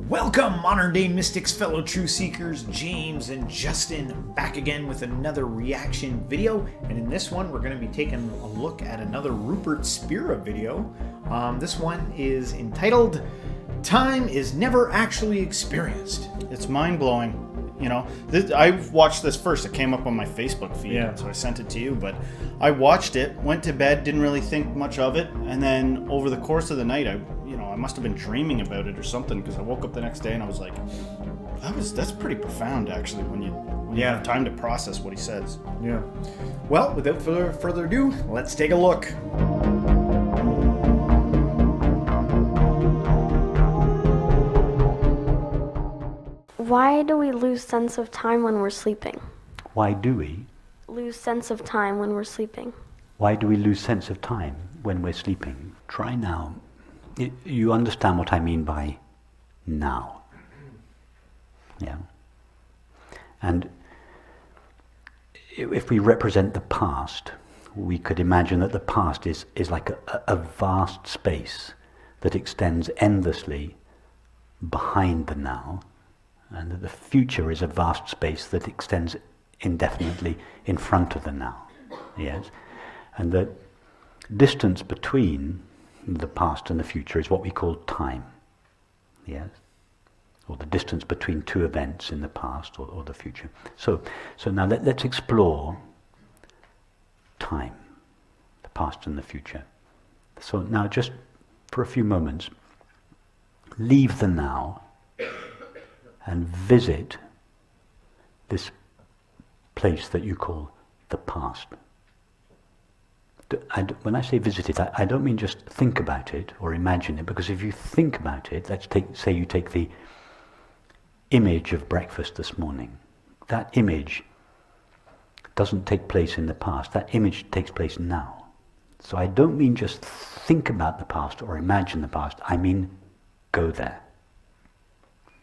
Welcome, modern day mystics, fellow truth seekers. James and Justin back again with another reaction video, and in this one we're going to be taking a look at another Rupert Spira video. This one is entitled "Time is Never Actually Experienced." It's mind-blowing. You know, I watched this first. It came up on my Facebook feed, so I sent it to you. But I watched it, went to bed, didn't really think much of it, and then over the course of the night, I must have been dreaming about it or something, because I woke up the next day and I was like, that's pretty profound, actually, when you have time to process what he says. Yeah. Well, without further ado, let's take a look. Why do we lose sense of time when we're sleeping? Why do we? Lose sense of time when we're sleeping. Why do we lose sense of time when we're sleeping? Try now. You understand what I mean by now. Yeah. And if we represent the past, we could imagine that the past is like a vast space that extends endlessly behind the now, and that the future is a vast space that extends indefinitely in front of the now. Yes? And the distance between the past and the future is what we call time. Yes? Or the distance between two events in the past or the future. So now let's explore time, the past and the future. So now, just for a few moments, leave the now and visit this place that you call the past. When I say visit it, I don't mean just think about it or imagine it, because if you think about it, say you take the image of breakfast this morning. That image doesn't take place in the past. That image takes place now. So I don't mean just think about the past or imagine the past. I mean go there.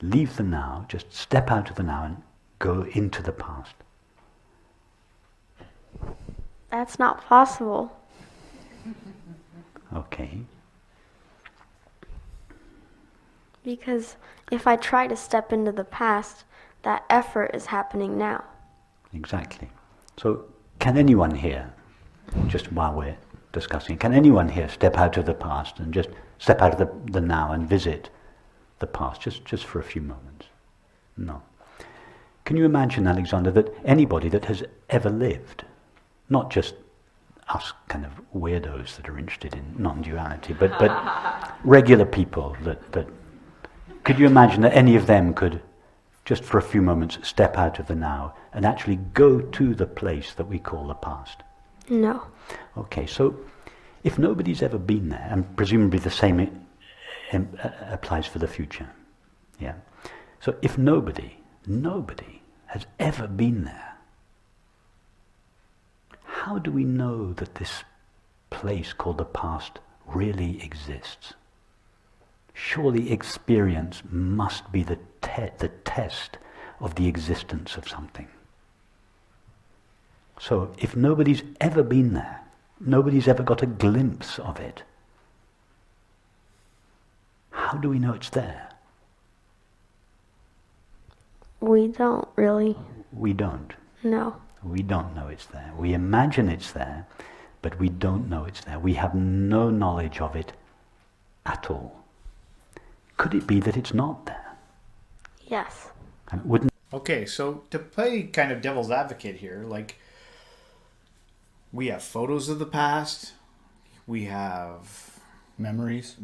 Leave the now, just step out of the now and go into the past. That's not possible. Okay. Because if I try to step into the past, that effort is happening now. Exactly. So can anyone here, just while we're discussing, can anyone here step out of the past and just step out of the now and visit the past, just for a few moments? No. Can you imagine, Alexander, that anybody that has ever lived, not just us kind of weirdos that are interested in non-duality, but regular people, that could you imagine that any of them could, just for a few moments, step out of the now and actually go to the place that we call the past? No. Okay, so if nobody's ever been there, and presumably the same applies for the future, yeah. So if nobody has ever been there, how do we know that this place called the past really exists? Surely experience must be the test of the existence of something. So if nobody's ever been there, nobody's ever got a glimpse of it, how do we know it's there? We don't really. We don't. No. We don't know it's there. We imagine it's there, but we don't know it's there. We have no knowledge of it at all. Could it be that it's not there? Yes. And it wouldn't. Okay, so to play kind of devil's advocate here, like, we have photos of the past, we have Memories.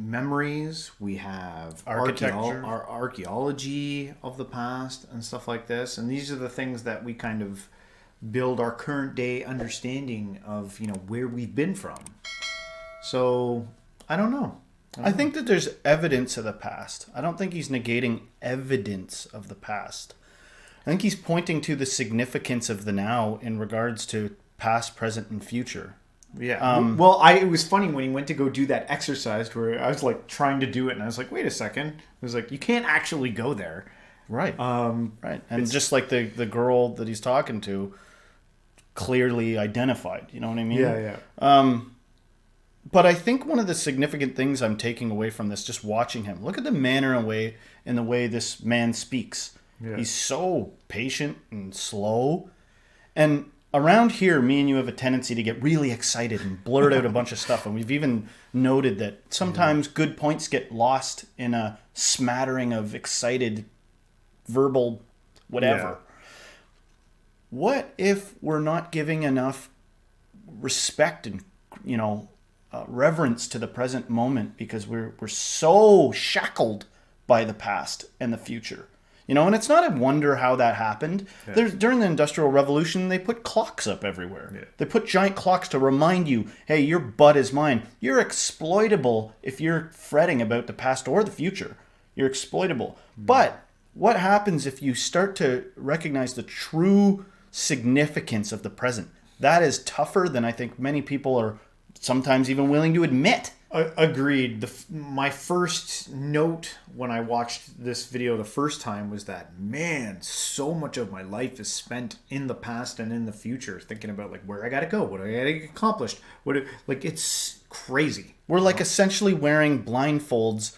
We have Architecture. our archaeology of the past and stuff like this, and these are the things that we kind of build our current day understanding of, where we've been from. So I don't know. I think that there's evidence of the past. I don't think he's negating evidence of the past. I think he's pointing to the significance of the now in regards to past, present, and future. Yeah. It was funny when he went to go do that exercise where I was like trying to do it, and I was like, wait a second. It was like, you can't actually go there. Right. Right. And just like the girl that he's talking to clearly identified, you know what I mean? Yeah. But I think one of the significant things I'm taking away from this, just watching him, look at the manner and the way this man speaks. Yeah. He's so patient and slow. And around here, me and you have a tendency to get really excited and blurt out a bunch of stuff. And we've even noted that sometimes good points get lost in a smattering of excited verbal whatever. Yeah. What if we're not giving enough respect and, reverence to the present moment because we're so shackled by the past and the future? And it's not a wonder how that happened. Yeah. During the Industrial Revolution, they put clocks up everywhere. Yeah. They put giant clocks to remind you, hey, your butt is mine. You're exploitable if you're fretting about the past or the future. You're exploitable. But what happens if you start to recognize the true significance of the present? That is tougher than I think many people are sometimes even willing to admit. Agreed. My first note when I watched this video the first time was that, man, so much of my life is spent in the past and in the future, thinking about like where I gotta go, what I gotta get accomplished. It's crazy. We're like essentially wearing blindfolds,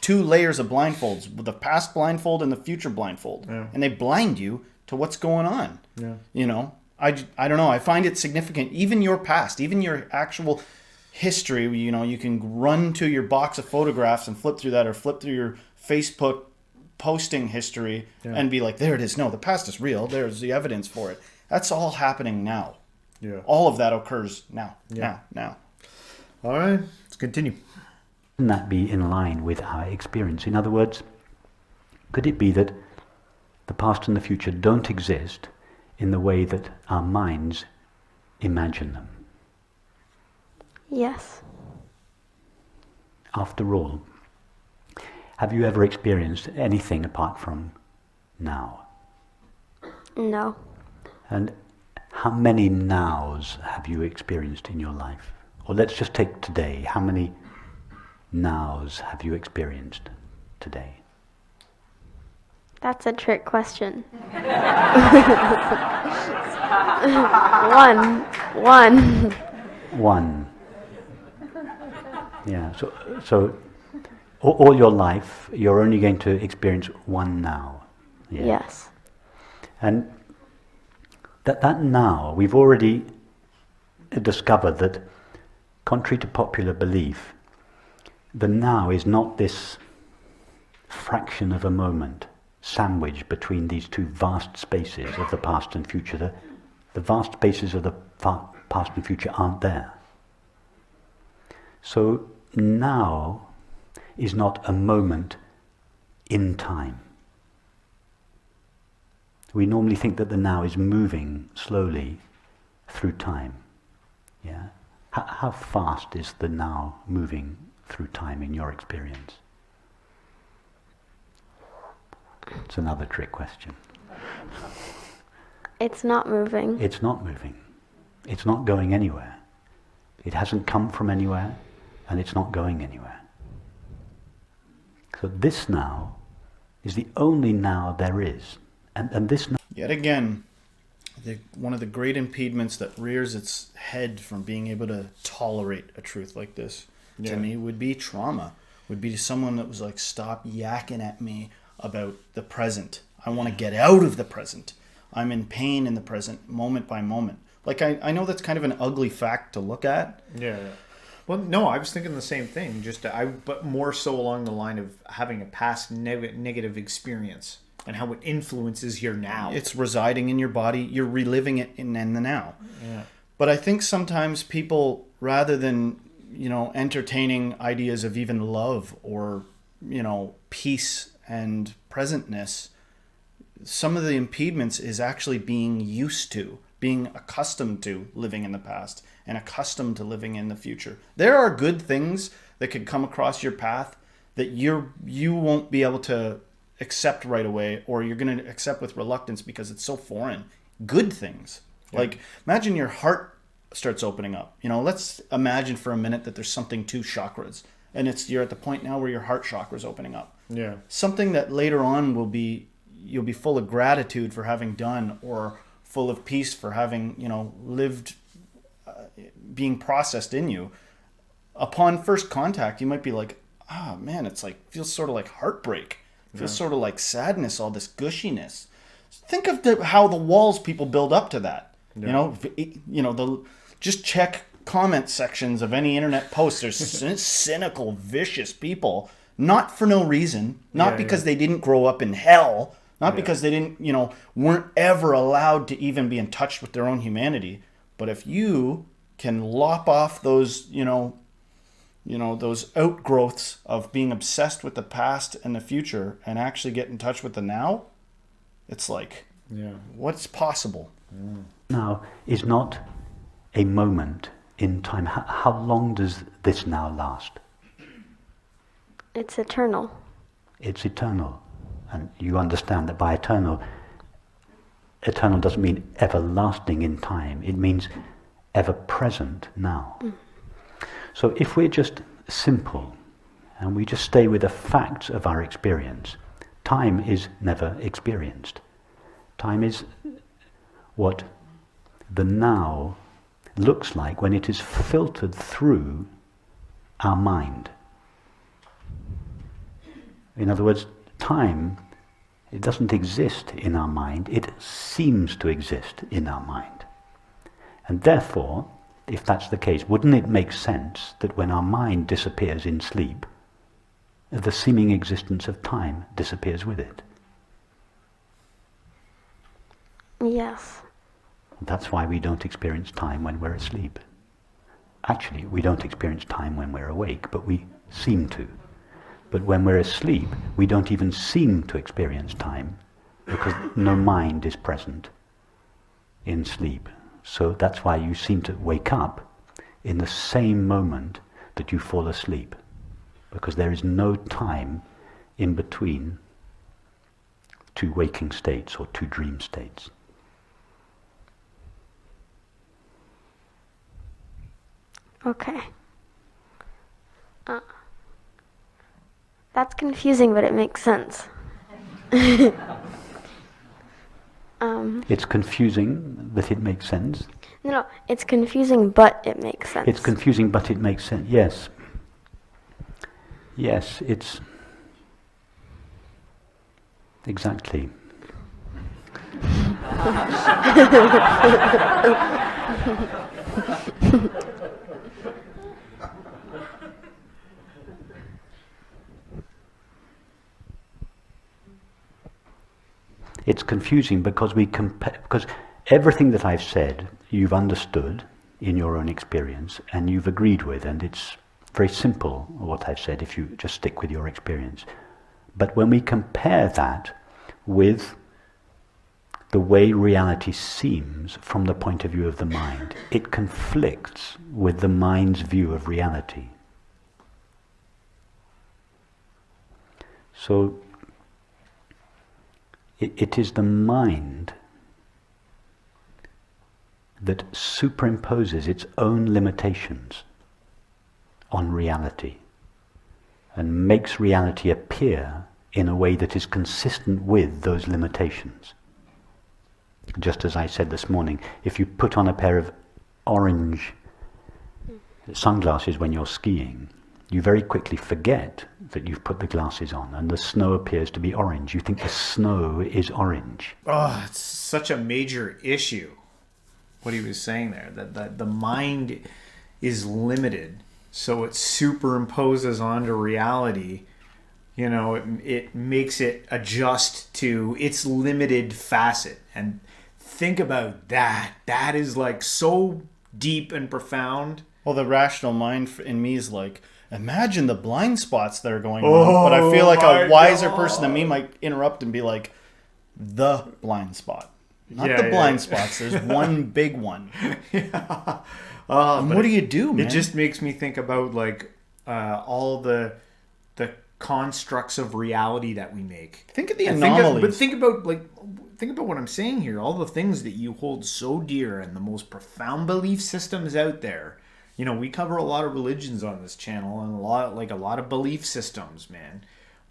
2 layers of blindfolds, the past blindfold and the future blindfold, and they blind you to what's going on. Yeah. I don't know. I find it significant. Even your past, even your actual history, you can run to your box of photographs and flip through that, or flip through your Facebook posting history and be like, there it is. No, the past is real. There's the evidence for it. That's all happening now. Yeah. All of that occurs now. Yeah. Now. All right. Let's continue. Can that be in line with our experience? In other words, could it be that the past and the future don't exist in the way that our minds imagine them? Yes. After all, have you ever experienced anything apart from now? No. And how many nows have you experienced in your life? Or let's just take today. How many nows have you experienced today? That's a trick question. One. Yeah, so all your life, you're only going to experience one now. Yeah? Yes. And that now, we've already discovered that, contrary to popular belief, the now is not this fraction of a moment sandwiched between these 2 vast spaces of the past and future. The vast spaces of the past and future aren't there. So now is not a moment in time. We normally think that the now is moving slowly through time. Yeah. How fast is the now moving through time in your experience? It's another trick question. It's not moving. It's not moving. It's not going anywhere. It hasn't come from anywhere, and it's not going anywhere. So this now is the only now there is. And this now... Yet again, one of the great impediments that rears its head from being able to tolerate a truth like this, to me, would be trauma. Would be someone that was like, stop yakking at me about the present. I want to get out of the present. I'm in pain in the present, moment by moment. Like, I know that's kind of an ugly fact to look at. Yeah. Well, no, I was thinking the same thing. But more so along the line of having a past negative experience and how it influences your now. It's residing in your body. You're reliving it in the now. Yeah. But I think sometimes people, rather than, entertaining ideas of even love or, peace and presentness, some of the impediments is actually being used to, being accustomed to living in the past and accustomed to living in the future. There are good things that could come across your path that you won't be able to accept right away, or you're going to accept with reluctance because it's so foreign. Good things. Yeah. Like, imagine your heart starts opening up. Let's imagine for a minute that there's something to chakras, and you're at the point now where your heart chakra is opening up. Yeah. Something that later on you'll be full of gratitude for having done, or full of peace for having, lived, being processed in you. upon first contact, you might be like, oh man, it's like, feels sort of like heartbreak. It feels sort of like sadness, all this gushiness. Think of how the walls people build up to that. Yeah. Just check comment sections of any internet post. There's cynical, vicious people, not for no reason, not because they didn't grow up in hell, not because they didn't, weren't ever allowed to even be in touch with their own humanity. But if you can lop off those, those outgrowths of being obsessed with the past and the future and actually get in touch with the now, it's like, what's possible? Now is not a moment in time. How long does this now last? It's eternal. It's eternal. And you understand that by eternal doesn't mean everlasting in time. It means ever present now. So if we're just simple and we just stay with the facts of our experience, time is never experienced. Time is what the now looks like when it is filtered through our mind. In other words, time, it doesn't exist in our mind, it seems to exist in our mind. And therefore, if that's the case, wouldn't it make sense that when our mind disappears in sleep, the seeming existence of time disappears with it? Yes. That's why we don't experience time when we're asleep. Actually, we don't experience time when we're awake, but we seem to. But when we're asleep, we don't even seem to experience time because no mind is present in sleep. So that's why you seem to wake up in the same moment that you fall asleep, because there is no time in between two waking states or two dream states. Okay. That's confusing, but it makes sense. It's confusing that it makes sense. No, it's confusing, but it makes sense. It's confusing, but it makes sense. Yes. Yes, it's exactly. It's confusing because because everything that I've said, you've understood in your own experience and you've agreed with, and it's very simple what I've said if you just stick with your experience. But when we compare that with the way reality seems from the point of view of the mind, it conflicts with the mind's view of reality. So it is the mind that superimposes its own limitations on reality and makes reality appear in a way that is consistent with those limitations. Just as I said this morning, if you put on a pair of orange sunglasses when you're skiing, you very quickly forget that you've put the glasses on and the snow appears to be orange. You think the snow is orange. Oh, it's such a major issue, what he was saying there, that the mind is limited, so it superimposes onto reality. It makes it adjust to its limited facet. And think about that. That is like so deep and profound. Well, the rational mind in me is like, imagine the blind spots that are going on. But I feel like a wiser person than me might interrupt and be like, the blind spot. Not the blind spots. There's one big one. Yeah. And what do you do, man? It just makes me think about like all the constructs of reality that we make. Think of the anomalies. Think about what I'm saying here. All the things that you hold so dear and the most profound belief systems out there. We cover a lot of religions on this channel and a lot of belief systems, man.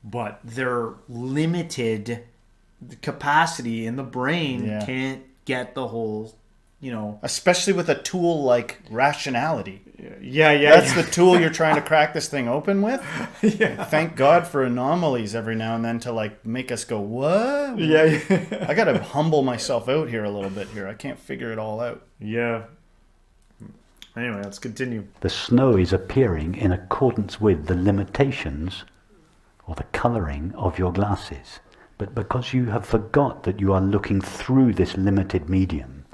But their limited capacity in the brain can't get the whole especially with a tool like rationality. Yeah. That's the tool you're trying to crack this thing open with. Yeah. Thank God for anomalies every now and then to like make us go, what? Yeah. I got to humble myself out here a little bit here. I can't figure it all out. Yeah. Anyway, let's continue. The snow is appearing in accordance with the limitations or the colouring of your glasses. But because you have forgot that you are looking through this limited medium,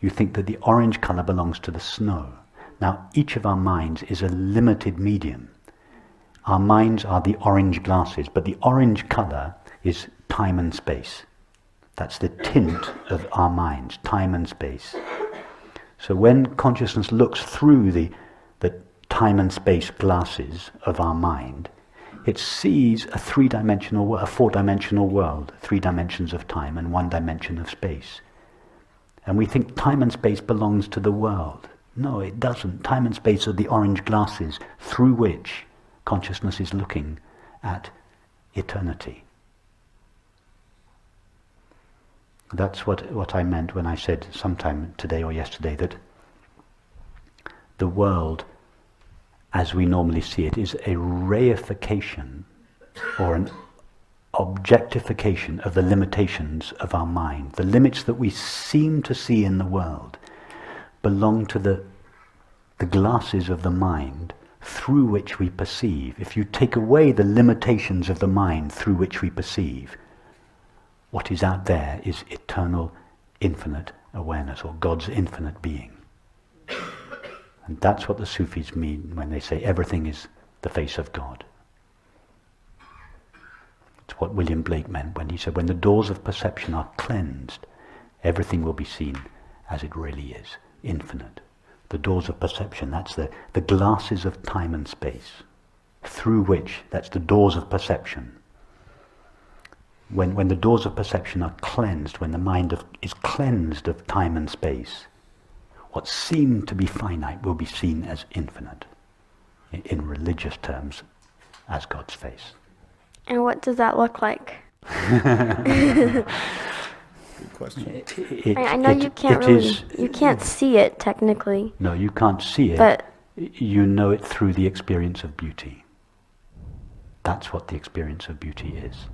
you think that the orange colour belongs to the snow. Now, each of our minds is a limited medium. Our minds are the orange glasses, but the orange colour is time and space. That's the tint of our minds, time and space. So when consciousness looks through the time and space glasses of our mind, it sees a four-dimensional world, 3 dimensions of time and 1 dimension of space. And we think time and space belongs to the world. No, it doesn't. Time and space are the orange glasses through which consciousness is looking at eternity. That's what I meant when I said sometime today or yesterday that the world, as we normally see it, is a reification or an objectification of the limitations of our mind. The limits that we seem to see in the world belong to the glasses of the mind through which we perceive. If you take away the limitations of the mind through which we perceive, what is out there is eternal, infinite awareness, or God's infinite being. And that's what the Sufis mean when they say everything is the face of God. It's what William Blake meant when he said, when the doors of perception are cleansed, everything will be seen as it really is, infinite. The doors of perception, that's the glasses of time and space, through which, that's the doors of perception. When the doors of perception are cleansed, when the mind is cleansed of time and space, what seemed to be finite will be seen as infinite, in religious terms, as God's face. And what does that look like? Good question. I know you can't see it technically. No, you can't see it, but you know it through the experience of beauty. That's what the experience of beauty is.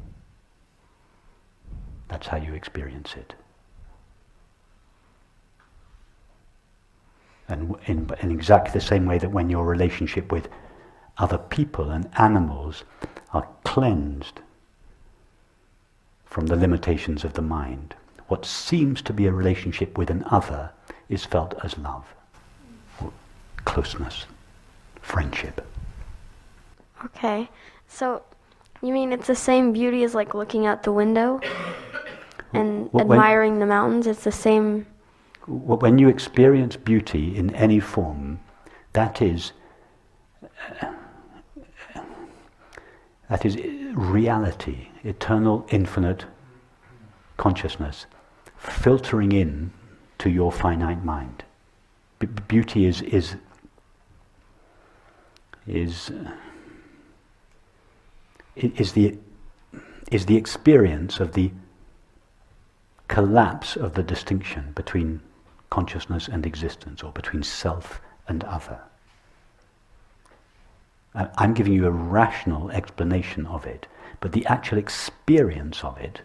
That's how you experience it. And in exactly the same way that when your relationship with other people and animals are cleansed from the limitations of the mind, what seems to be a relationship with an other is felt as love, or closeness, friendship. okay, so you mean it's the same beauty as like looking out the window and admiring the mountains? It's the same. When you experience beauty in any form, that is reality, eternal, infinite consciousness filtering in to your finite mind. Beauty is the experience of the collapse of the distinction between consciousness and existence, or between self and other. I'm giving you a rational explanation of it, but the actual experience of it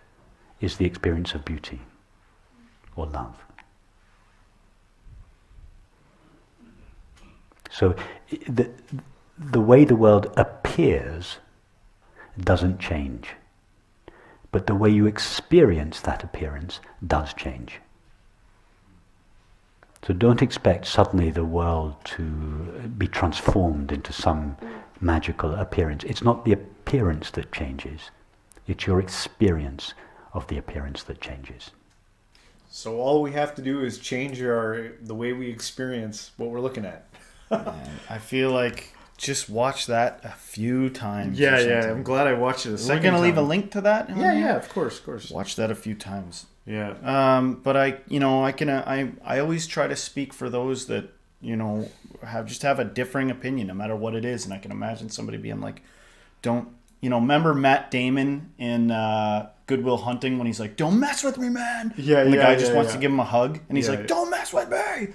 is the experience of beauty or love. So the way the world appears doesn't change, but the way you experience that appearance does change. So don't expect suddenly the world to be transformed into some magical appearance. It's not the appearance that changes, it's your experience of the appearance that changes. So all we have to do is change the way we experience what we're looking at. And I feel like just watch that a few times. Yeah, I'm glad I watched it a second We're going to leave a time. link to that? Yeah, of course. Watch that a few times. Yeah. But I always try to speak for those that, have a differing opinion, no matter what it is. And I can imagine somebody being like, don't remember Matt Damon in Good Will Hunting when he's like, "Don't mess with me, man." Yeah, and the yeah, guy just yeah, wants yeah. to give him a hug, and he's Yeah, like, yeah. "Don't mess with me."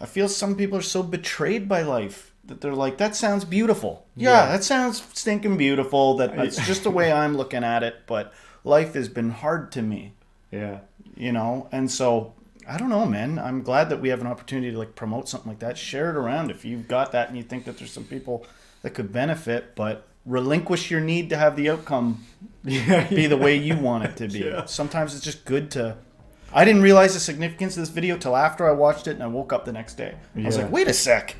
I feel some people are so betrayed by life that they're like, "That sounds beautiful." Yeah, that sounds stinking beautiful. That's just the way I'm looking at it. But life has been hard to me, Yeah. and so I don't know, man. I'm glad that we have an opportunity to like promote something like that. Share it around if you've got that and you think that there's some people that could benefit, but relinquish your need to have the outcome be the way you want it to be. Yeah. Sometimes it's just good to... I didn't realize the significance of this video till after I watched it and I woke up the next day. I was Yeah. like, wait a sec.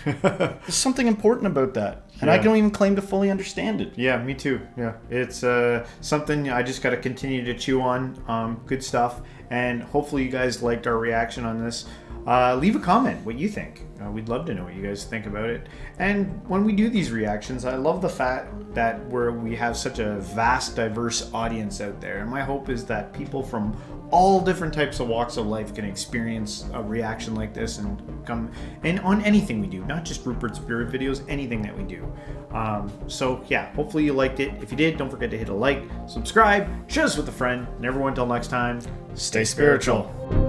There's something important about that. And I Yeah. don't even claim to fully understand it. Yeah, me too. Yeah, it's something I just got to continue to chew on. Good stuff, and hopefully you guys liked our reaction on this. Leave a comment what you think. We'd love to know what you guys think about it. And when we do these reactions, I love the fact that we have such a vast, diverse audience out there. And my hope is that people from all different types of walks of life can experience a reaction like this and come and on anything we do, not just Rupert Spira videos, anything that we do. So yeah, hopefully you liked it. If you did, don't forget to hit a like, subscribe, share this with a friend, and everyone until next time, Stay spiritual.